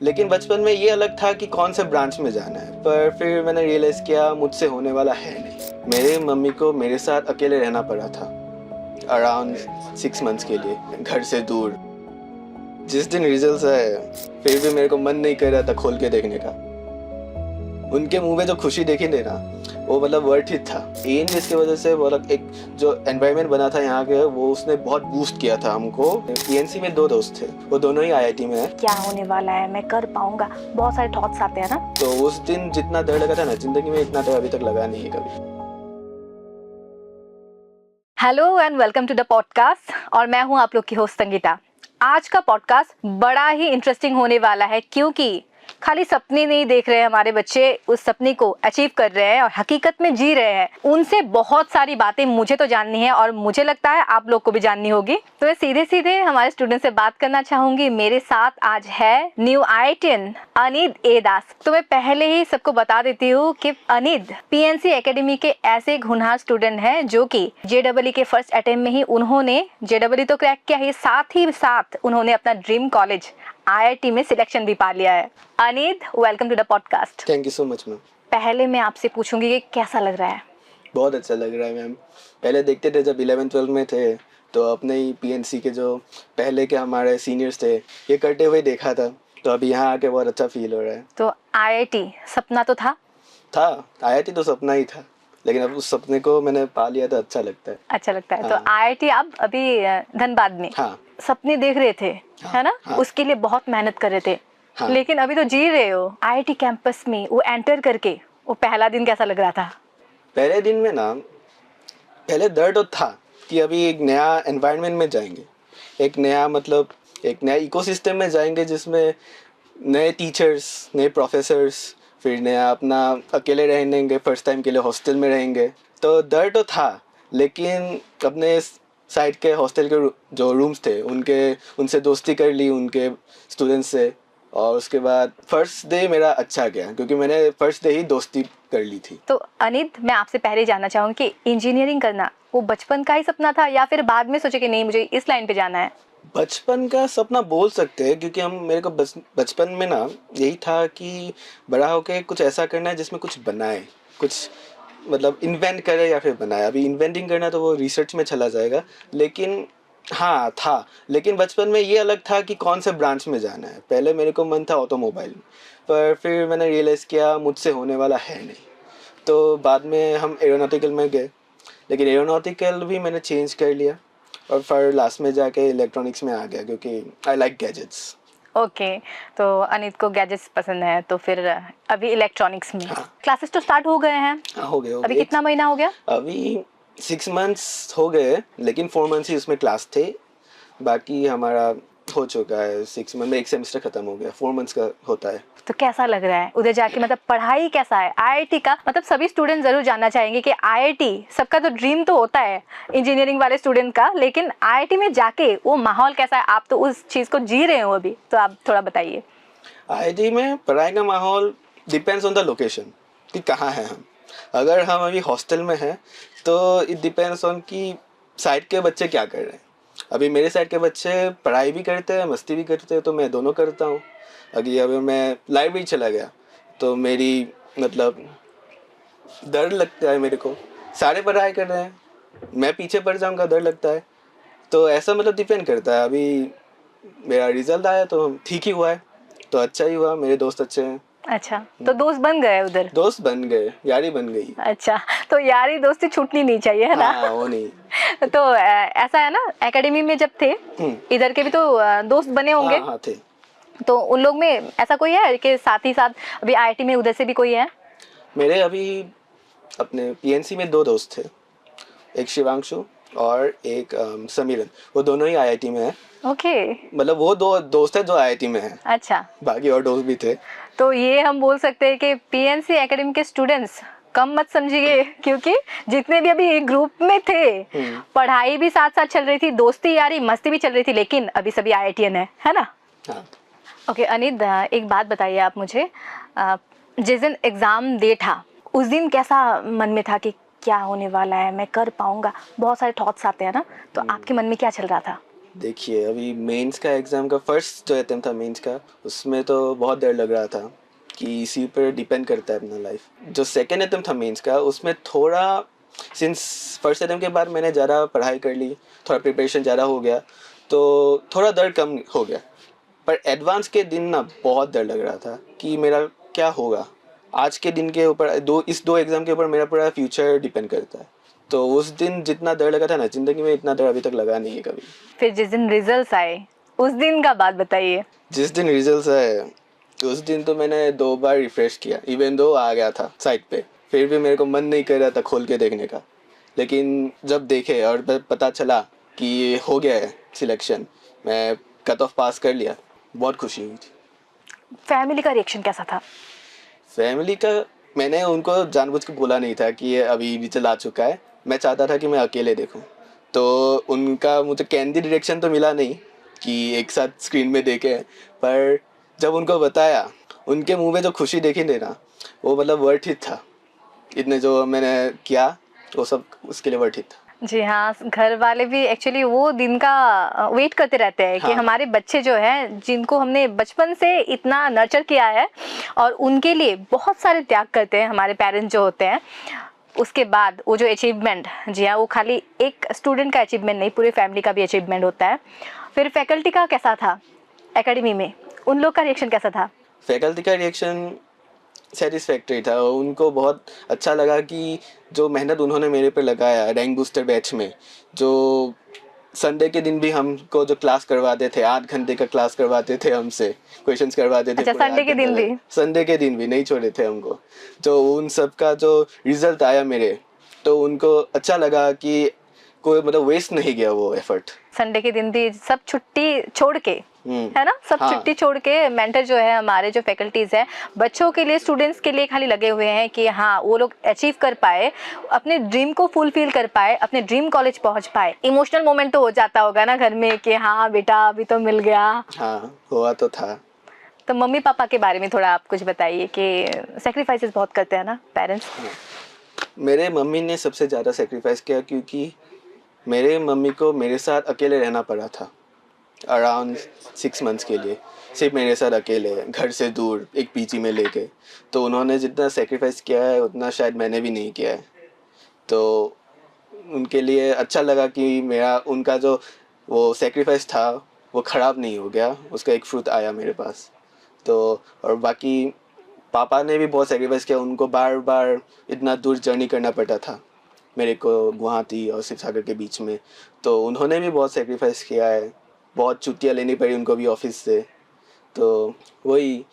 लेकिन बचपन में ये अलग था कि कौन से ब्रांच में जाना है, पर फिर मैंने रियलाइज़ किया मुझसे होने वाला है नहीं। मेरे मम्मी को मेरे साथ अकेले रहना पड़ा था अराउंड 6 मंथ्स के लिए, घर से दूर। जिस दिन रिजल्ट्स आए फिर भी मेरे को मन नहीं कर रहा था खोल के देखने का। उनके मुंह में जो खुशी देखी थी ना, वो मतलब वर्थ इट था। इन जिसकी वजह से वो एक जो एनवायरनमेंट बना था यहाँ के, वो उसने बहुत बूस्ट किया था हमको। पीएनसी में 2 दोस्त थे, वो दोनों ही आईआईटी में है। क्या होने वाला है, मैं कर पाऊंगा, बहुत सारे थॉट्स आते हैं ना। तो उस दिन जितना डर लगा था ना, जिंदगी में इतना डर अभी तक लगा नहीं है कभी। Hello and welcome to the podcast, और मैं हूं आप लोग की होस्ट संगीता। आज का पॉडकास्ट बड़ा ही इंटरेस्टिंग होने वाला है, क्योंकि खाली सपने नहीं देख रहे हैं हमारे बच्चे, उस सपने को अचीव कर रहे हैं और हकीकत में जी रहे हैं। उनसे बहुत सारी बातें मुझे तो जाननी है और मुझे लगता है आप लोग को भी जाननी होगी। तो मैं सीधे सीधे हमारे स्टूडेंट से बात करना चाहूंगी। मेरे साथ आज है न्यू आईआईटीएन अनिद ए दास। तो मैं पहले ही सबको बता देती हूँ कि अनिद पीएनसी एकेडमी के ऐसे होनहार स्टूडेंट हैं जो कि जेईई के फर्स्ट अटेम्प्ट में ही उन्होंने जेईई तो क्रैक किया ही साथ उन्होंने अपना ड्रीम कॉलेज आईआईटी में सिलेक्शन भी पा लिया है। Anid, welcome to the podcast. Thank you so much ma'am. पहले मैं आपसे पूछूंगी कि कैसा लग रहा है? बहुत अच्छा लग रहा है मैम। पहले देखते थे जब 11-12 में थे, तो अपने ही पीएनसी के जो पहले के हमारे सीनियर्स थे, ये करते हुए देखा था, तो अभी यहाँ आके बहुत अच्छा फील हो रहा है। तो आईआईटी सपना तो था आईआईटी तो सपना ही था, लेकिन अब उस सपने को मैंने पा लिया तो अच्छा लगता है। अच्छा लगता है। हाँ। तो आईआईटी आप अभी धनबाद में सपने देख रहे थे, है ना? उसके लिए बहुत मेहनत कर रहे थे। लेकिन अभी तो जी रहे हो। आईआईटी कैंपस में वो एंटर करके वो पहला दिन कैसा लग रहा था? पहले दिन में ना, पहले डर तो था कि अभी एक नया एनवायरनमेंट में जाएंगे, एक नया इकोसिस्टम में जाएंगे, जिसमें नए टीचर्स, नए प्रोफेसर्स, फिर नया अपना अकेले रहेंगे, फर्स्ट टाइम के लिए हॉस्टल में रहेंगे। तो डर तो था, लेकिन अपने साइड के हॉस्टल के जो रूम्स थे उनसे दोस्ती कर ली, उनके स्टूडेंट्स से। और उसके बाद फर्स्ट डे मेरा अच्छा गया, क्योंकि मैंने फर्स्ट डे ही दोस्ती कर ली थी। तो अनिद, मैं आपसे पहले जानना चाहूँगी कि इंजीनियरिंग करना वो बचपन का ही सपना था या फिर बाद में सोचे कि नहीं मुझे इस लाइन पे जाना है? बचपन का सपना बोल सकते हैं, क्योंकि मेरे को बचपन में ना यही था कि बड़ा होके कुछ ऐसा करना है जिसमें कुछ बनाए, कुछ मतलब इन्वेंट करे या फिर बनाए। अभी इन्वेंटिंग करना तो वो रिसर्च में चला जाएगा, लेकिन हाँ था। लेकिन बचपन में ये अलग था कि कौन से ब्रांच में जाना है। पहले मेरे को मन था ऑटोमोबाइल, पर फिर मैंने रियलाइज़ किया मुझसे होने वाला है नहीं। तो बाद में हम एरोनॉटिकल में गए, लेकिन एरोनॉटिकल भी मैंने चेंज कर लिया और फिर लास्ट में जाके इलेक्ट्रॉनिक्स में आ गया, क्योंकि आई लाइक गैजेट्स। ओके। तो अनित को गैजेट्स पसंद है, तो फिर अभी इलेक्ट्रॉनिक्स में क्लासेस तो स्टार्ट हो गए हैं। हो गए। अभी कितना महीना हो गया? अभी 6 मंथ्स हो गए, लेकिन 4 मंथ्स ही उसमें क्लास थे। बाकी हमारा हो चुका है 6 मंथ में, एक सेमेस्टर खत्म हो गया, 4 मंथ्स का होता है। तो कैसा लग रहा है उधर जाके? मतलब पढ़ाई कैसा है आईआईटी का? मतलब सभी स्टूडेंट जरूर जानना चाहेंगे कि आईआईटी सबका तो ड्रीम तो होता है इंजीनियरिंग वाले स्टूडेंट का, लेकिन आईआईटी में जाके वो माहौल कैसा है? आप तो उस चीज को जी रहे हो अभी, तो आप थोड़ा बताइए। आईआईटी में पढ़ाई का माहौल डिपेंड्स ऑन द लोकेशन कि कहाँ हैं हम। अगर हम अभी हॉस्टल में हैं तो इट डिपेंड्स ऑन कि साइड के बच्चे क्या कर रहे हैं। अभी मेरे साइड के बच्चे पढ़ाई भी करते हैं, मस्ती भी करते हैं, तो मैं दोनों करता हूँ। अगर मैं लाइब्रेरी चला गया तो मेरी मतलब डर लगता है मेरे को, सारे पढ़ाई कर रहे हैं, मैं पीछे पड़ जाऊँगा, डर लगता है। तो ऐसा मतलब डिपेंड करता है। अभी मेरा रिजल्ट आया तो ठीक ही हुआ है, तो अच्छा ही हुआ, मेरे दोस्त अच्छे हैं। अच्छा, तो दोस्त बन गए उधर? दोस्त बन गए, यारी बन गई। अच्छा, तो यारी दोस्ती छूटनी नहीं चाहिए, है ना? हाँ, वो नहीं। तो ऐसा है ना, एकेडमी में जब थे इधर के भी तो दोस्त बने होंगे। हाँ थे। तो उन लोग में ऐसा कोई है कि साथ ही साथ अभी आईआईटी में उधर से भी कोई है? मेरे अभी अपने पीएनसी में 2 दोस्त थे, एक शिवांशु और एक समीरन। वो दोनों ही आईआईटी में हैं। ओके। मतलब वो 2 दोस्त हैं जो आईआईटी में हैं। अच्छा, बाकी और दोस्त भी थे। तो ये हम बोल सकते हैं कि पीएनसी एकेडमी के स्टूडेंट्स कम मत समझिए, क्योंकि जितने भी अभी ग्रुप में थे पढ़ाई भी साथ साथ चल रही थी, दोस्ती यारी मस्ती भी चल रही थी, लेकिन अभी सभी आईआईटीएन है ना? हाँ। ओके अनिद, एक बात बताइए आप मुझे, जिस दिन एग्ज़ाम डे था उस दिन कैसा मन में था कि क्या होने वाला है, मैं कर पाऊंगा? बहुत सारे थॉट्स आते हैं ना, तो आपके मन में क्या चल रहा था? देखिए अभी मेंस का एग्ज़ाम का फर्स्ट जो अटेम्प्ट था मेंस का, उसमें तो बहुत डर लग रहा था कि इसी पर डिपेंड करता है अपना लाइफ। जो सेकेंड अटेम्प्ट था मेंस का, उसमें थोड़ा सिंस फर्स्ट अटेम्प्ट के बाद मैंने ज़्यादा पढ़ाई कर ली, थोड़ा प्रिपरेशन ज़्यादा हो गया, तो थोड़ा डर कम हो गया। पर एडवांस के दिन ना बहुत डर लग रहा था कि मेरा क्या होगा। आज के दिन के ऊपर इस दो एग्ज़ाम के ऊपर मेरा पूरा फ्यूचर डिपेंड करता है। तो उस दिन जितना डर लगा था ना, ज़िंदगी में इतना डर अभी तक लगा नहीं है कभी। फिर जिस दिन रिजल्ट्स आए उस दिन का बात बताइए। जिस दिन रिजल्ट आए उस दिन तो मैंने 2 बार रिफ्रेश किया, इवन दो आ गया था साइट पे, फिर भी मेरे को मन नहीं कर रहा था खोल के देखने का। लेकिन जब देखे और पता चला कि ये हो गया है सिलेक्शन, मैं कट ऑफ पास कर लिया, बहुत खुशी हुई थी। फैमिली का रिएक्शन कैसा था? फैमिली का मैंने उनको जानबूझ के बोला नहीं था कि ये अभी रिजल्ट आ चुका है, मैं चाहता था कि मैं अकेले देखूं। तो उनका मुझे कैंडिड रिएक्शन तो मिला नहीं कि एक साथ स्क्रीन में देखे, पर जब उनको बताया, उनके मुंह में जो खुशी देखी थी ना, वो मतलब वर्थ इट था। इतने जो मैंने किया वो सब उसके लिए वर्थ इट था। जी हाँ, घर वाले भी एक्चुअली वो दिन का वेट करते रहते हैं कि हाँ। हमारे बच्चे जो हैं जिनको हमने बचपन से इतना नर्चर किया है और उनके लिए बहुत सारे त्याग करते हैं हमारे पेरेंट्स जो होते हैं, उसके बाद वो जो अचीवमेंट, जी हाँ, वो खाली एक स्टूडेंट का अचीवमेंट नहीं, पूरे फैमिली का भी अचीवमेंट होता है। फिर फैकल्टी का कैसा था एकेडमी में, उन लोग का रिएक्शन कैसा था? फैकल्टी का रिएक्शन सेटिस्फैक्ट्री था। उनको बहुत अच्छा लगा कि जो मेहनत उन्होंने मेरे पे लगाया रैंक बूस्टर बैच में, जो संडे के दिन भी हमको जो क्लास करवाते थे, 8 घंटे का क्लास करवाते थे हमसे, क्वेश्चंस करवाते थे। अच्छा, पूरे संडे 8 के घंटे दिन भी? लगे। संडे के दिन भी नहीं छोड़े थे हमको। तो उन सब का जो रिजल्ट आया मेरे, तो उनको अच्छा लगा कि कोई मतलब वेस्ट नहीं गया वो एफर्ट। संडे के दिन भी सब छुट्टी छोड़ के, है ना, सब हाँ। छुट्टी छोड़ के मेंटर जो है, हमारे जो फैकल्टीज है, बच्चों के लिए, स्टूडेंट्स के लिए खाली लगे हुए हैं कि हाँ वो लोग अचीव कर पाए, अपने ड्रीम को फुलफिल कर पाए, अपने ड्रीम कॉलेज पहुंच पाए। इमोशनल मोमेंट तो हो जाता होगा ना घर में कि हाँ बेटा अभी तो मिल गया। हाँ, हुआ तो था। तो मम्मी पापा के बारे में थोड़ा आप कुछ बताइए कि सेक्रीफाइसेस बहुत करते हैं ना पेरेंट्स। मेरे मम्मी ने सबसे ज़्यादा सेक्रीफाइस किया, क्योंकि मेरे मम्मी को मेरे साथ अकेले रहना पड़ा था अराउंड 6 मंथ्स के लिए, सिर्फ मेरे साथ अकेले, घर से दूर, एक पीजी में लेके। तो उन्होंने जितना सेक्रीफाइस किया है उतना शायद मैंने भी नहीं किया है। तो उनके लिए अच्छा लगा कि मेरा उनका जो वो सेक्रीफाइस था वो ख़राब नहीं हो गया, उसका एक फ्रूट आया मेरे पास। तो और बाकी पापा ने भी बहुत सेक्रीफाइस किया, उनको बार बार इतना दूर जर्नी करना पड़ता था मेरे को, गुवाहाटी और शिवसागर के बीच में। तो उन्होंने भी बहुत सेक्रीफाइस किया है, बहुत छुट्टियाँ लेनी पड़ी उनको भी ऑफिस से। तो वही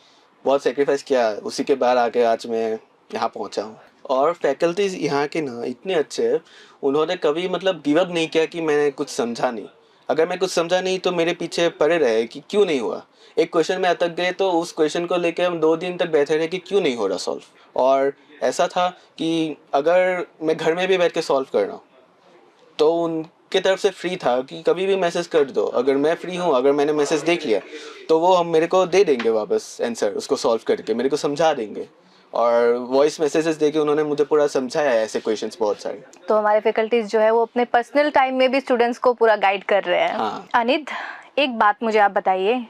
बहुत सेक्रीफाइस किया, उसी के बाद आके आज मैं यहाँ पहुँचा हूँ। और फैकल्टीज़ यहाँ के ना इतने अच्छे हैं, उन्होंने कभी मतलब गिव अप नहीं किया कि मैंने कुछ समझा नहीं। अगर मैं कुछ समझा नहीं तो मेरे पीछे पड़े रहे कि क्यों नहीं हुआ। एक क्वेश्चन में अटक गए तो उस क्वेश्चन को लेके हम 2 दिन तक बैठे रहे कि क्यों नहीं हो रहा सॉल्व। और ऐसा था कि अगर मैं घर में भी बैठ के सॉल्व कर रहा हूँ तो उनके तरफ से फ्री था कि कभी भी मैसेज कर दो, अगर मैं फ्री हूँ, अगर मैंने मैसेज देख लिया तो वो हम मेरे को दे देंगे वापस आंसर, उसको सॉल्व करके मेरे को समझा देंगे। और वॉइस मैसेजेस देके उन्होंने मुझे पूरा समझाया है ऐसे क्वेश्चंस बहुत सारे। तो हमारे फैकल्टीज जो है वो अपने पर्सनल टाइम में भी स्टूडेंट्स को पूरा गाइड कर रहे हैं। हाँ। अनिद, एक बात मुझे आप बताइए,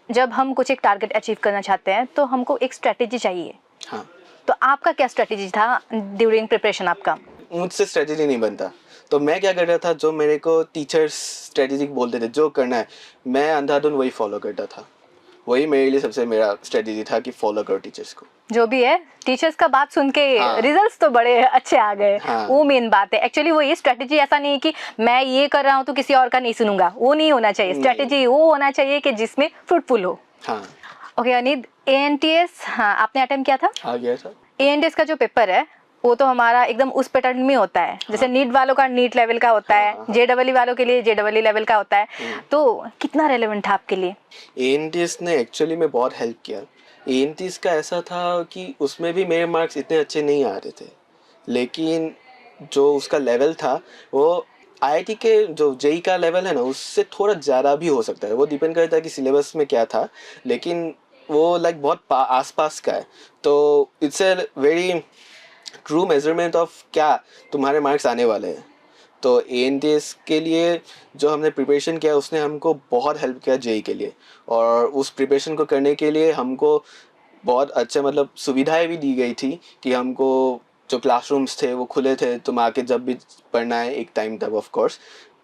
जब हम कुछ एक टारगेट अचीव करना चाहते हैं तो हमको एक स्ट्रेटेजी चाहिए। हाँ, तो आपका क्या स्ट्रेटेजी था ड्यूरिंग प्रिपरेशन आपका? मुझसे स्ट्रेटेजी नहीं बनता, तो मैं क्या कर रहा था, जो मेरे को टीचर्स स्ट्रेटेजिक बोलते थे जो करना है, मैं अंधाधुन वही फॉलो करता था। वही मेरे लिए सबसे मेरा स्ट्रेटेजी था कि फॉलो करो टीचर्स को। जो भी है, टीचर्स का बात सुन के हाँ। रिजल्ट्स तो बड़े अच्छे आ गए। हाँ। वो मेन बात है एक्चुअली। वो ये स्ट्रेटेजी ऐसा नहीं कि मैं ये कर रहा हूँ तो किसी और का नहीं सुनूंगा, वो नहीं होना चाहिए। नहीं। स्ट्रेटेजी वो होना चाहिए कि जिसमें फ्रूटफुल हो। हाँ, ओके अनिद, एएनटीएस हाँ आपने अटेम्प्ट किया था? आ गया था। एएनटीएस का जो पेपर है वो तो हमारा एकदम उस पैटर्न में होता है, जैसे नीट वालों का नीट लेवल का होता है, जेडब्ल्यू वालों के लिए जेडब्ल्यू लेवल का होता है। तो कितना रेलेवेंट था आपके लिए? एएनटीएस ने एक्चुअली में बहुत हेल्प किया। एएनटीएस का ऐसा था कि उसमें भी मेरे मार्क्स इतने अच्छे नहीं आ रहे थे, लेकिन जो उसका लेवल था वो आईआईटी के जो जेई का लेवल है ना, उससे थोड़ा ज़्यादा भी हो सकता है। वो डिपेंड करता है कि सिलेबस में क्या था, लेकिन वो लाइक बहुत आसपास का है। तो it's a very true measurement of क्या तुम्हारे मार्क्स आने वाले हैं। तो ANTS के लिए जो हमने प्रिपरेशन किया उसने हमको बहुत हेल्प किया जेई के लिए, और उस प्रिपरेशन को करने के लिए हमको बहुत अच्छे मतलब सुविधाएं भी दी गई थी कि हमको जो क्लासरूम्स थे वो खुले थे, तुम आके जब भी पढ़ना है एक टाइम तक ऑफ कोर्स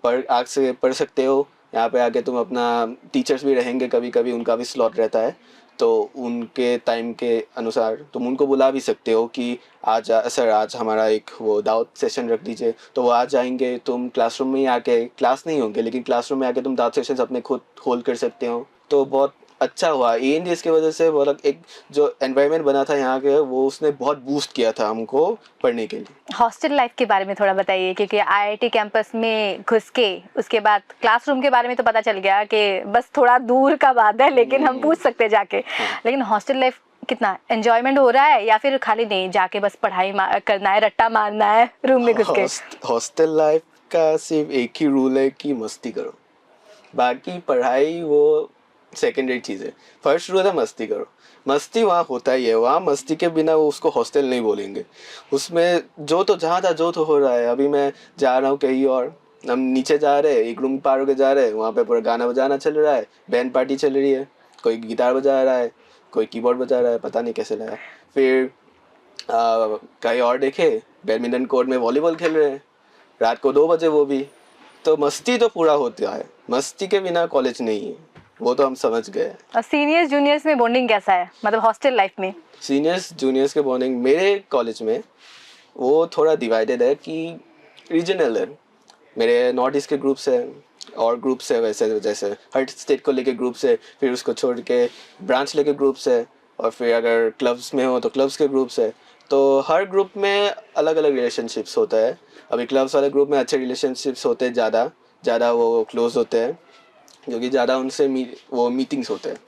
आग से पढ़ सकते हो। यहाँ पे आके तुम अपना टीचर्स भी रहेंगे, कभी कभी उनका भी स्लॉट रहता है, तो उनके टाइम के अनुसार तुम उनको बुला भी सकते हो कि आज सर आज हमारा एक वो दावत सेशन रख दीजिए, तो वो आज जाएंगे। तुम क्लासरूम में ही आके, क्लास नहीं होंगे लेकिन क्लासरूम में आके तुम दावत सेशंस अपने खुद होल्ड कर सकते हो। तो बहुत अच्छा हुआ ANTS की वजह से, बहुत एक जो एनवायरनमेंट बना था यहाँ के वो उसने बहुत बूस्ट किया था हमको पढ़ने के लिए। हॉस्टल लाइफ के बारे में थोड़ा बताइए, क्योंकि IIT कैंपस में घुस के उसके बाद क्लासरूम के बारे में तो पता चल गया कि बस थोड़ा दूर का बात है, लेकिन हम पूछ सकते हैं जाके। लेकिन हॉस्टल लाइफ कितना एंजॉयमेंट हो रहा है, या फिर खाली नहीं जाके बस पढ़ाई करना है, रट्टा मारना है रूम में घुस के? हॉस्टल लाइफ का सिर्फ एक ही रूल है कि मस्ती करो, बाकी पढ़ाई वो सेकेंडरी चीज़ है। फर्स्ट रूल है मस्ती करो। मस्ती वहाँ होता ही है, वहाँ मस्ती के बिना वो उसको हॉस्टल नहीं बोलेंगे। उसमें जो तो जहाँ था जो तो हो रहा है। अभी मैं जा रहा हूँ कहीं और, हम नीचे जा रहे हैं, एक रूम पार होके जा रहे हैं, वहाँ पे पूरा गाना बजाना चल रहा है, बैंड पार्टी चल रही है, कोई गिटार बजा रहा है, कोई कीबोर्ड बजा रहा है, पता नहीं कैसे लगा। फिर कहीं और देखे बैडमिंटन कोर्ट में वॉलीबॉल खेल रहे हैं रात को 2 बजे वो भी। तो मस्ती तो पूरा होता है, मस्ती के बिना कॉलेज नहीं है, वो तो हम समझ गए। और सीनियर्स जूनियर्स में बॉन्डिंग कैसा है, मतलब हॉस्टल लाइफ में? सीनियर्स जूनियर्स के बॉन्डिंग मेरे कॉलेज में वो थोड़ा डिवाइडेड है कि रीजनल है। मेरे नॉर्थ ईस्ट के ग्रुप्स हैं और ग्रुप्स है, वैसे जैसे हर स्टेट को लेके ग्रुप्स है, फिर उसको छोड़ के ब्रांच लेके ग्रुप्स है, और फिर अगर क्लब्स में हो तो क्लब्स के ग्रुप्स है। तो हर ग्रुप में अलग अलग रिलेशनशिप्स होता है। अभी क्लब्स वाले ग्रुप में अच्छे रिलेशनशिप्स होते हैं, ज़्यादा वो क्लोज होते हैं, क्योंकि ज़्यादा उनसे वो मीटिंग्स होते हैं।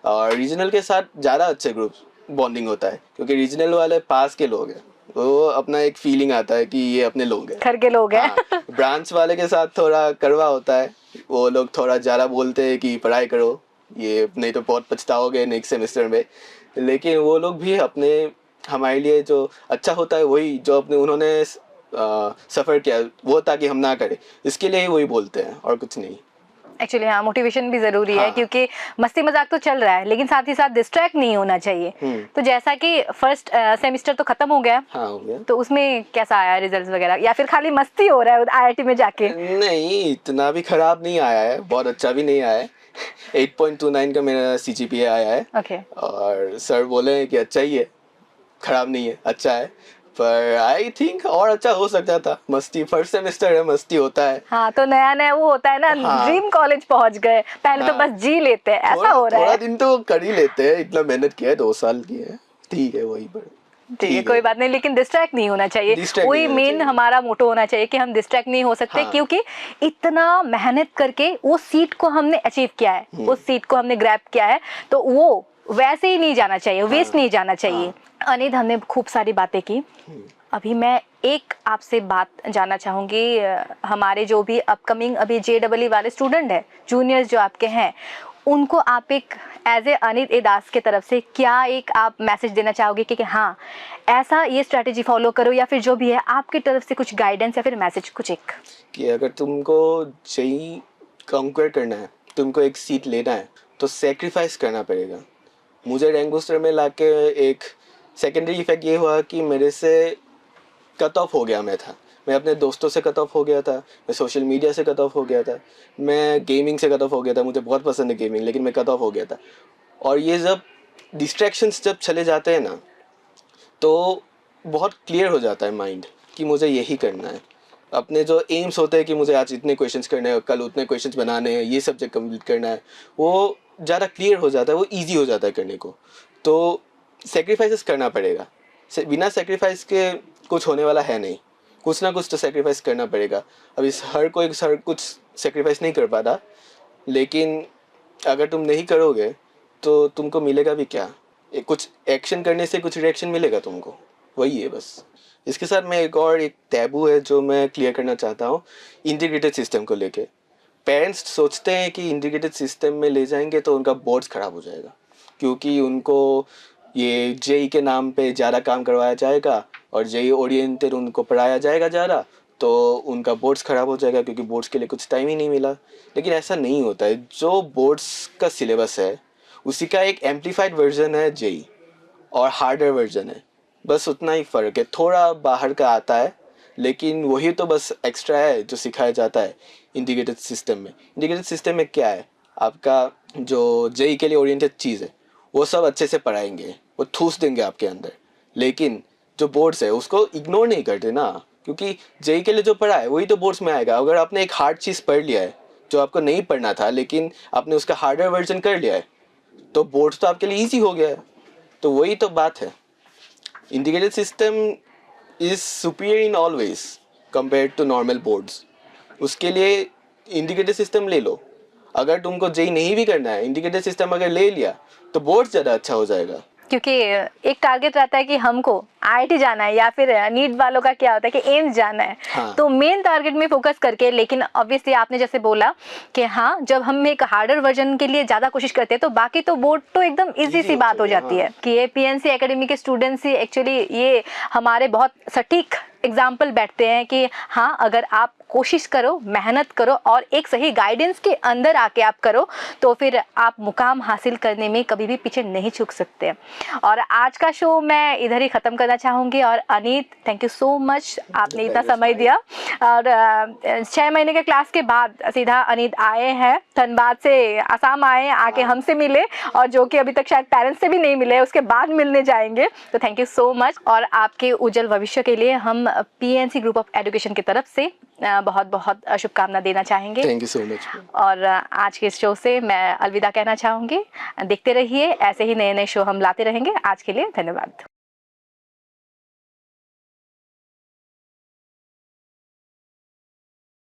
और रीजनल के साथ ज़्यादा अच्छे ग्रुप बॉन्डिंग होता है, क्योंकि रीजनल वाले पास के लोग हैं, वो अपना एक फीलिंग आता है कि ये अपने लोग हैं, घर के लोग हैं। हाँ। ब्रांच वाले के साथ थोड़ा कड़वा होता है, वो लोग थोड़ा ज़्यादा बोलते हैं कि पढ़ाई करो, ये नहीं तो बहुत पछताओगे नेक्स्ट सेमेस्टर में। लेकिन वो लोग भी अपने हमारे लिए जो अच्छा होता है वही जो अपने उन्होंने सफ़र किया वो ताकि हम ना करें, इसके लिए ही वही बोलते हैं और कुछ नहीं। एक्चुअली हाँ, मोटिवेशन भी जरूरी है, हाँ। क्योंकि मस्ती मजाक तो चल रहा है लेकिन साथ ही साथ डिस्ट्रैक्ट नहीं होना चाहिए। तो जैसा कि फर्स्ट सेमेस्टर तो खत्म हो गया, हाँ हो गया। तो उसमें कैसा आया रिजल्ट्स वगैरह, या फिर खाली मस्ती हो रहा है IIT में जाके? नहीं, इतना भी खराब नहीं आया है, बहुत अच्छा भी नहीं आया है। 8.29 का मेरा CGPA आया है। ओके। और सर बोले कि अच्छा ही है, खराब नहीं है, अच्छा है। पर आई थिंक और अच्छा हो सकता था। मस्ती फर्स्ट सेमेस्टर है, मस्ती होता है। हाँ, तो नया नया वो होता है ना, हाँ। ड्रीम कॉलेज पहुंच गए, पहले तो हाँ। बस जी लेते हैं, ऐसा हो रहा थोड़ा है। दिन तो कर ही लेते हैं, इतना मेहनत किया है, 2 साल की है, ठीक है वही पर। ठीक है, कोई बात नहीं, लेकिन डिस्ट्रैक्ट नहीं होना चाहिए। Distract वही नहीं होना मेन चाहिए। हमारा मोटो होना चाहिए कि हम डिस्ट्रैक्ट नहीं हो सकते। हाँ। क्योंकि इतना मेहनत करके वो सीट को हमने अचीव किया है, उस सीट को हमने ग्रैब किया है, तो वो वैसे ही नहीं जाना चाहिए, वेस्ट नहीं जाना चाहिए। अनित, हमने खूब सारी बातें की, अभी मैं एक आपसे बात जानना चाहूँगी। हमारे जो भी अपकमिंग अभी JEE वाले स्टूडेंट हैं, जूनियर्स जो आपके हैं, उनको आप एक एज ए अनित ए दास के तरफ से क्या एक आप मैसेज देना चाहोगे कि हाँ ऐसा ये स्ट्रैटेजी फॉलो करो, या फिर जो भी है आपकी तरफ से कुछ गाइडेंस या फिर मैसेज कुछ एक? कि अगर तुमको जेई कॉन्क्वेर करना है, तुमको एक सीट लेना है, तो सेक्रीफाइस करना पड़ेगा। मुझे रैंक बूस्टर में लाके एक सेकेंडरी इफेक्ट ये हुआ कि मेरे से कट ऑफ हो गया मैं अपने दोस्तों से कट ऑफ हो गया था, मैं सोशल मीडिया से कट ऑफ हो गया था, मैं गेमिंग से कट ऑफ हो गया था। मुझे बहुत पसंद है गेमिंग, लेकिन मैं कट ऑफ हो गया था। और ये जब डिस्ट्रैक्शंस जब चले जाते हैं ना, तो बहुत क्लियर हो जाता है माइंड कि मुझे यही करना है। अपने जो एम्स होते हैं कि मुझे आज इतने क्वेश्चंस करने हैं, कल उतने क्वेश्चंस बनाने हैं, ये सब्जेक्ट कंप्लीट करना है, वो ज़्यादा क्लियर हो जाता है, वो ईजी हो जाता है करने को। तो सेक्रीफाइसेस करना पड़ेगा, बिना सेक्रीफाइस के कुछ होने वाला है नहीं, कुछ ना कुछ तो सेक्रीफाइस करना पड़ेगा। अभी हर कोई कुछ सेक्रीफाइस नहीं कर पाता, लेकिन अगर तुम नहीं करोगे तो तुमको मिलेगा भी क्या? कुछ एक्शन करने से कुछ रिएक्शन मिलेगा तुमको, वही है बस। इसके साथ मैं एक टैबू है जो मैं क्लियर करना चाहता हूँ, इंटीग्रेटेड सिस्टम को लेके। पेरेंट्स सोचते हैं कि इंटीग्रेटेड सिस्टम में ले जाएंगे तो उनका बोर्ड्स ख़राब हो जाएगा, क्योंकि उनको ये जेई के नाम पे ज़्यादा काम करवाया जाएगा और जेई ओरिएंटेड उनको पढ़ाया जाएगा ज़्यादा, तो उनका बोर्ड्स ख़राब हो जाएगा क्योंकि बोर्ड्स के लिए कुछ टाइम ही नहीं मिला। लेकिन ऐसा नहीं होता है, जो बोर्ड्स का सिलेबस है उसी का एक एम्पलीफाइड वर्जन है जेई और हार्डर वर्जन है, बस उतना ही फ़र्क है, थोड़ा बाहर का आता है लेकिन वही तो बस एक्स्ट्रा है जो सिखाया जाता है इंटीग्रेटेड सिस्टम में। इंटीग्रेटेड सिस्टम में क्या है, आपका जो जेई के लिए ओरिएंटेड चीज़ है वो सब अच्छे से पढ़ाएंगे, वो ठूस देंगे आपके अंदर। लेकिन जो बोर्ड्स है उसको इग्नोर नहीं करते ना, क्योंकि जेई के लिए जो पढ़ा है वही तो बोर्ड्स में आएगा। अगर आपने एक हार्ड चीज़ पढ़ लिया है जो आपको नहीं पढ़ना था लेकिन आपने उसका हार्डर वर्जन कर लिया है तो बोर्ड्स तो आपके लिए ईजी हो गया है। तो वही तो बात है, integrated system is superior in always compare to normal boards. उसके लिए इंटीग्रेटेड सिस्टम ले लो। अगर तुमको जेई नहीं भी करना है, इंटीग्रेटेड सिस्टम अगर ले लिया तो बोर्ड ज़्यादा अच्छा हो जाएगा। क्योंकि एक टारगेट रहता है कि हमको आईआईटी जाना है, या फिर नीट वालों का क्या होता है कि एम्स जाना है। हाँ। तो मेन टारगेट में फोकस करके, लेकिन ऑब्वियसली आपने जैसे बोला कि हाँ, जब हम एक हार्डर वर्जन के लिए ज़्यादा कोशिश करते हैं तो बाकी तो बोर्ड तो एकदम इजी सी बात हो जाती है। कि ये पीएनसी एकेडमी के स्टूडेंट्स ही एक्चुअली ये हमारे बहुत सटीक एग्जाम्पल बैठते हैं कि हाँ, अगर आप कोशिश करो, मेहनत करो और एक सही गाइडेंस के अंदर आके आप करो तो फिर आप मुकाम हासिल करने में कभी भी पीछे नहीं छूट सकते। और आज का शो मैं इधर ही ख़त्म करना चाहूँगी। और Aneet, thank you so much, आपने इतना समय दिया। और 6 महीने के क्लास के बाद सीधा अनीत आए हैं, धनबाद से आसाम आए, आके हमसे मिले, और जो कि अभी तक शायद पेरेंट्स से भी नहीं मिले, उसके बाद मिलने जाएंगे। तो थैंक यू सो मच। और आपके उज्जवल भविष्य के लिए हम पीएनसी ग्रुप ऑफ एजुकेशन की तरफ से बहुत बहुत शुभकामना देना चाहेंगे। Thank you so much. और आज के इस शो से मैं अलविदा कहना चाहूँगी। देखते रहिए, ऐसे ही नए नए शो हम लाते रहेंगे। आज के लिए धन्यवाद।